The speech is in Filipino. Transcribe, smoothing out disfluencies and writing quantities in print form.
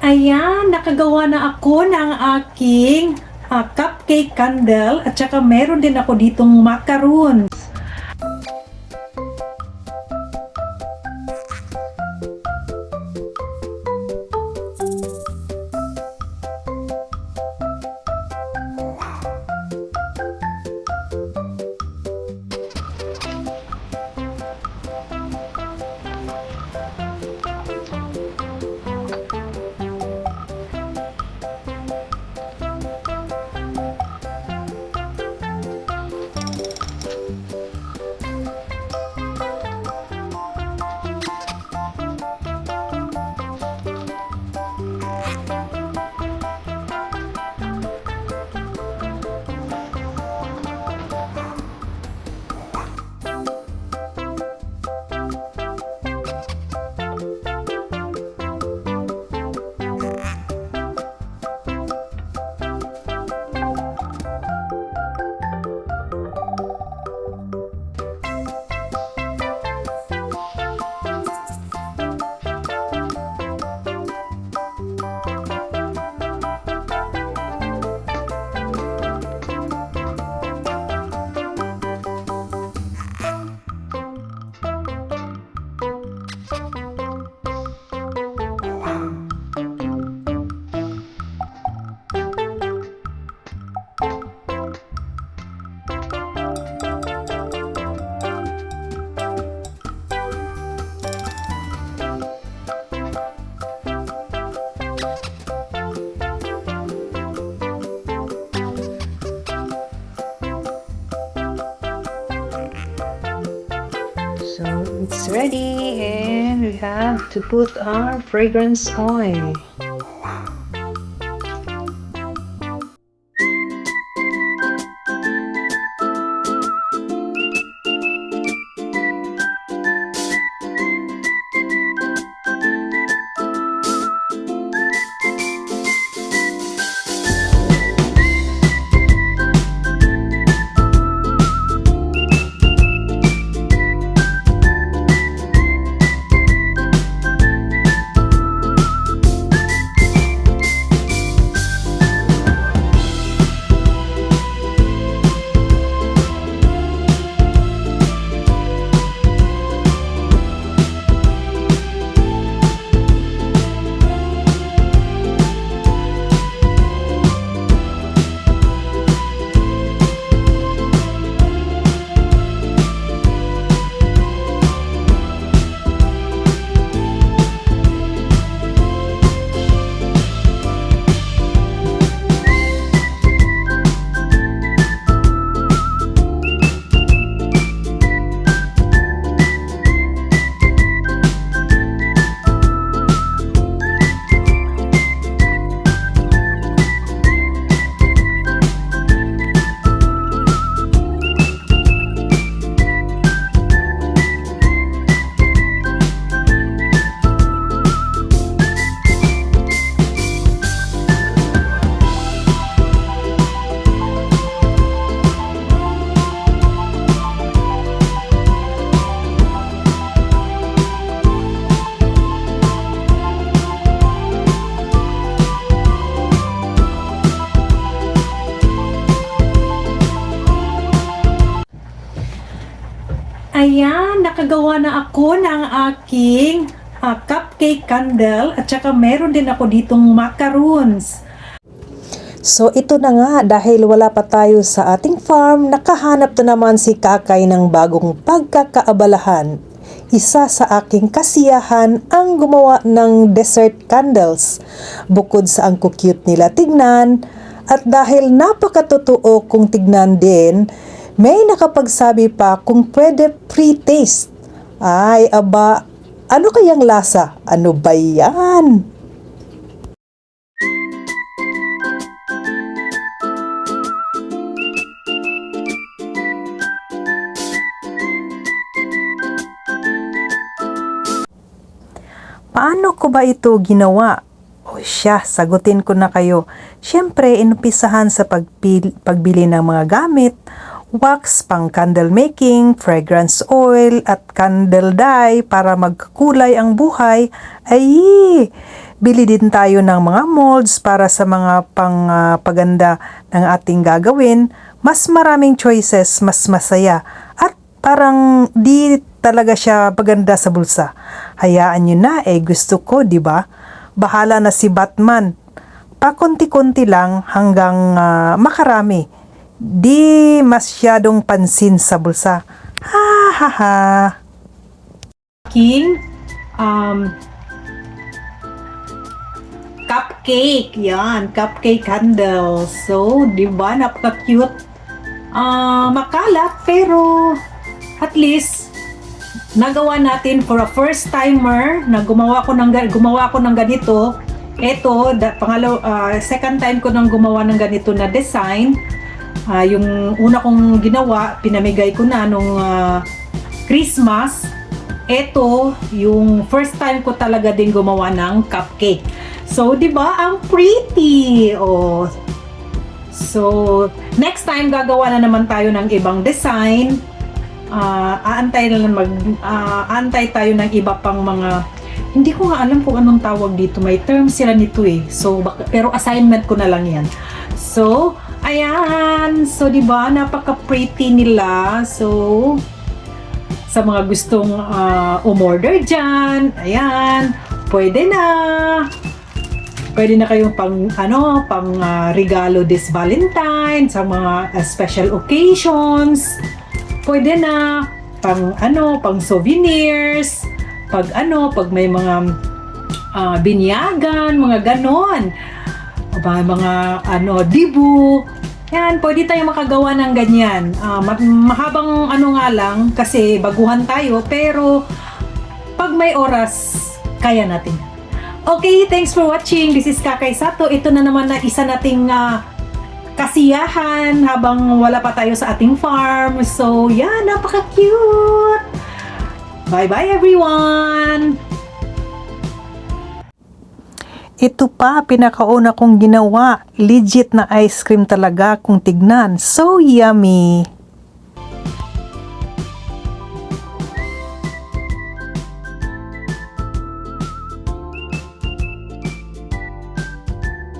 Ayan, nakagawa na ako ng aking cupcake candle at saka meron din ako ditong macaroons. So it's ready and we have to put our fragrance oil. Ayan, nakagawa na ako ng aking cupcake candle at saka meron din ako ditong macaroons. So ito na nga, dahil wala pa tayo sa ating farm, nakahanap na naman si Kakay ng bagong pagkakaabalahan. Isa sa aking kasiyahan ang gumawa ng dessert candles. Bukod sa ang cute nila tignan, at dahil napakatotoo kung tignan din, may nakapagsabi pa kung pwede pre-taste. Ay, aba, ano kayang lasa? Ano ba yan? Paano ko ba ito ginawa? O siya, sagutin ko na kayo. Siyempre, inumpisahan sa pagbili ng mga gamit, wax pang candle making, fragrance oil, at candle dye para magkulay ang buhay. Ay, Bili din tayo ng mga molds para sa mga paganda ng ating gagawin. Mas maraming choices, mas masaya. At parang di talaga siya paganda sa bulsa. Hayaan nyo na, gusto ko, di ba? Bahala na si Batman. Pakunti-kunti lang hanggang makarami. Di masyadong pansin sa bulsa. Ha ha ha. King, cupcake. Yan, cupcake candles. So, di ba, napaka-cute. Makalat, pero at least nagawa natin for a first timer na gumawa ko ng ganito. Ito, second time ko nang gumawa ng ganito na design. Yung una kong ginawa, pinamigay ko na nung Christmas. Ito, yung first time ko talaga din gumawa ng cupcake. So, di ba, ang pretty. Oh. So, next time gagawa na naman tayo ng ibang design. Aantay tayo ng iba pang mga, hindi ko nga alam kung anong tawag dito. May term sila nito So, pero assignment ko na lang yan. So, ayan. So, di ba, napaka-pretty nila. So, sa mga gustong umorder dyan, ayan, pwede na. Pwede na kayong pang regalo this Valentine, sa mga special occasions. Pwede na pang souvenirs, pag may mga binyagan, mga ganon. Mga dibu. Yan, pwede tayong makagawa ng ganyan. Mahabang nga lang, kasi baguhan tayo, pero pag may oras, kaya natin. Okay, thanks for watching. This is Kakay Sato. Ito na naman na isa nating kasiyahan habang wala pa tayo sa ating farm. So, yan, napaka-cute! Bye-bye, everyone! Ito pa, pinakauna kong ginawa. Legit na ice cream talaga kung tignan. So yummy!